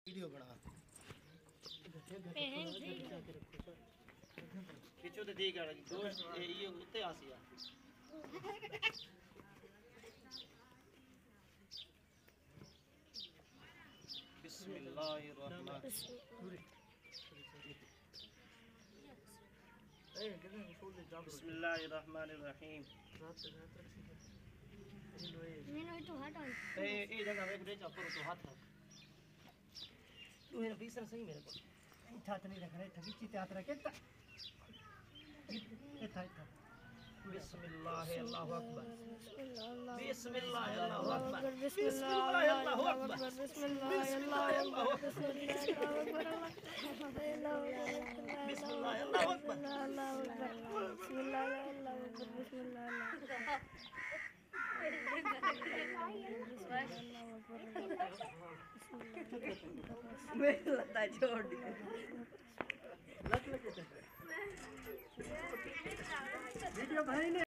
video बना पिछो तो ठीक है दोस्त ये उत्ते आसिया बिस्मिल्लाहिर्रहमानिर्रहीम मैंने तो हटा ये जगह में गुड़े चप्पल तो हाथ है तू है बीसर सही मेरे को इतना तो नहीं रखना इतना किसी त्याग रखे इतना इतना बिस्मिल्लाह अल्लाहु अकबर बिस्मिल्लाह अल्लाहु अकबर बिस्मिल्लाह अल्लाहु अकबर बिस्मिल्लाह अल्लाहु अकबर बिस्मिल्लाह अल्लाहु अकबर मेरे लगता छोड़ दिया वीडियो भाई ने